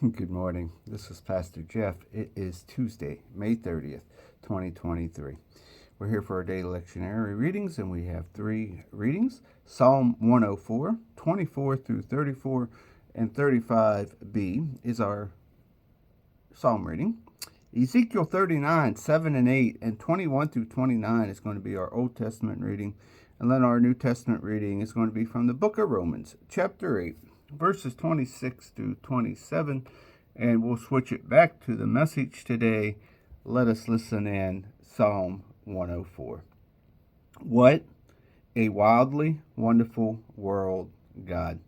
Good morning. This is Pastor Jeff. It is Tuesday, May 30th, 2023. We're here for our daily lectionary readings, and we have three readings. Psalm 104, 24 through 34, and 35b is our psalm reading. Ezekiel 39, 7 and 8, and 21 through 29 is going to be our Old Testament reading. And then our New Testament reading is going to be from the book of Romans, chapter 8, verses 26 through 27. And we'll switch it back to the message today. Let us listen in Psalm 104. What a wildly wonderful world, God.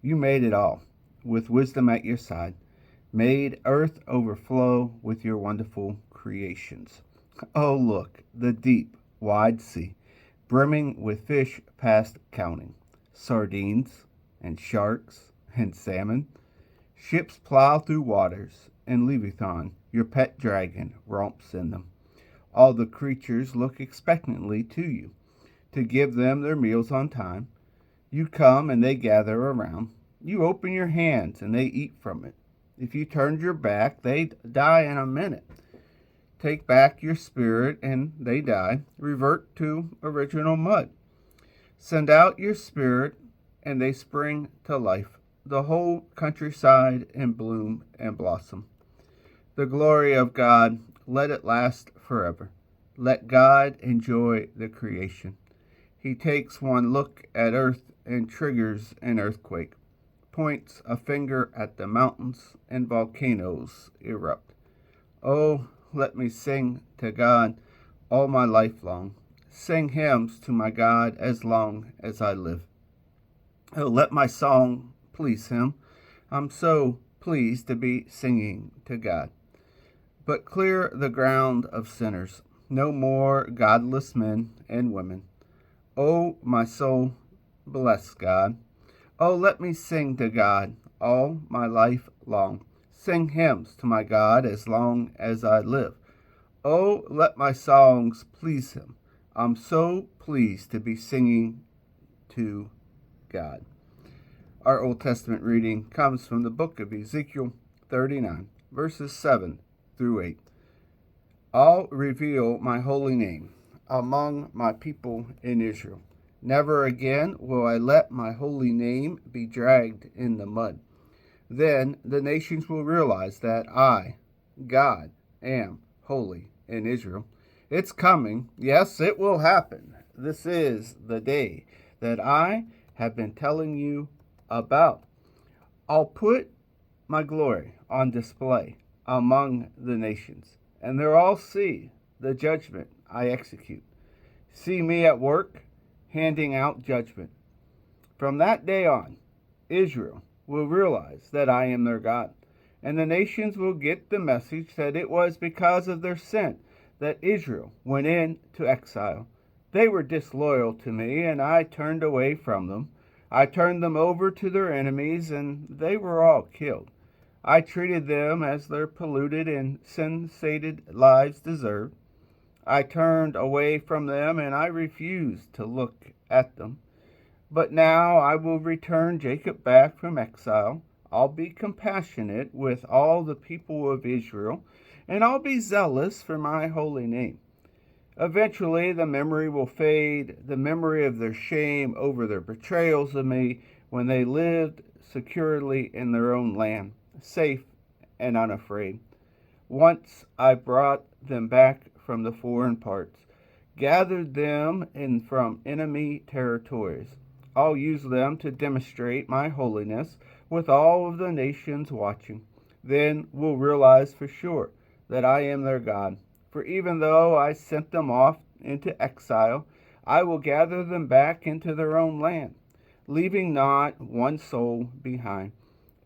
You made it all, with wisdom at your side, made earth overflow with your wonderful creations. Oh, look, the deep, wide sea, brimming with fish past counting, sardines and sharks and salmon. Ships plow through waters, and Leviathan, your pet dragon, romps in them. All the creatures look expectantly to you, to give them their meals on time. You come and they gather around. You open your hands and they eat from it. If you turned your back, they'd die in a minute. Take back your spirit and they die. Revert to original mud. Send out your spirit and they spring to life. The whole countryside in bloom and blossom. The glory of God, let it last forever. Let God enjoy the creation. He takes one look at earth and triggers an earthquake, points a finger at the mountains, and volcanoes erupt. Oh, let me sing to God all my life long, sing hymns to my God as long as I live. Oh, let my song please him. I'm so pleased to be singing to God. But clear the ground of sinners, no more godless men and women. Oh, my soul, bless God. Oh, let me sing to God all my life long, sing hymns to my God as long as I live. Oh, let my songs please him. I'm so pleased to be singing to God. Our Old Testament reading comes from the book of Ezekiel 39, verses 7 through 8. I'll reveal my holy name among my people in Israel. Never again will I let my holy name be dragged in the mud. Then the nations will realize that I, God, am holy in Israel. It's coming. Yes, it will happen. This is the day that I have been telling you about. I'll put my glory on display among the nations, and they'll all see the judgment I execute. See me at work, handing out judgment. From that day on, Israel will realize that I am their God, and the nations will get the message that it was because of their sin that Israel went into exile. They were disloyal to me, and I turned away from them. I turned them over to their enemies, and they were all killed. I treated them as their polluted and sin-sated lives deserved. I turned away from them, and I refused to look at them. But now I will return Jacob back from exile. I'll be compassionate with all the people of Israel, and I'll be zealous for my holy name. Eventually, the memory will fade, the memory of their shame over their betrayals of me when they lived securely in their own land, safe and unafraid. Once I brought them back from the foreign parts, gathered them in from enemy territories. I'll use them to demonstrate my holiness with all of the nations watching. Then we'll realize for sure that I am their God. For even though I sent them off into exile, I will gather them back into their own land, leaving not one soul behind.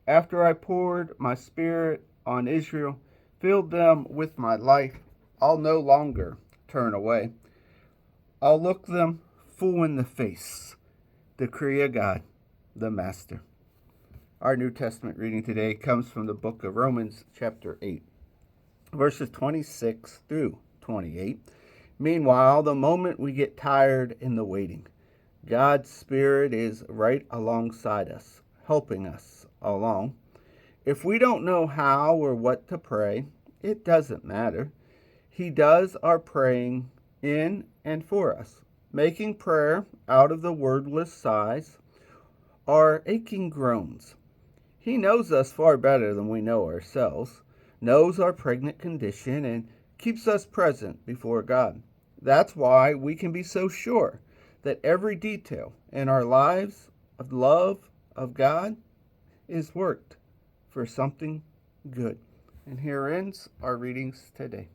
After I poured my spirit on Israel, filled them with my life, I'll no longer turn away. I'll look them full in the face, decree of God, the Master. Our New Testament reading today comes from the book of Romans, chapter 8, verses 26 through 28. Meanwhile, the moment we get tired in the waiting, God's Spirit is right alongside us, helping us along. If we don't know how or what to pray, it doesn't matter. He does our praying in and for us, making prayer out of the wordless sighs, our aching groans. He knows us far better than we know ourselves, knows our pregnant condition, and keeps us present before God. That's why we can be so sure that every detail in our lives of love of God is worked for something good. And here ends our readings today.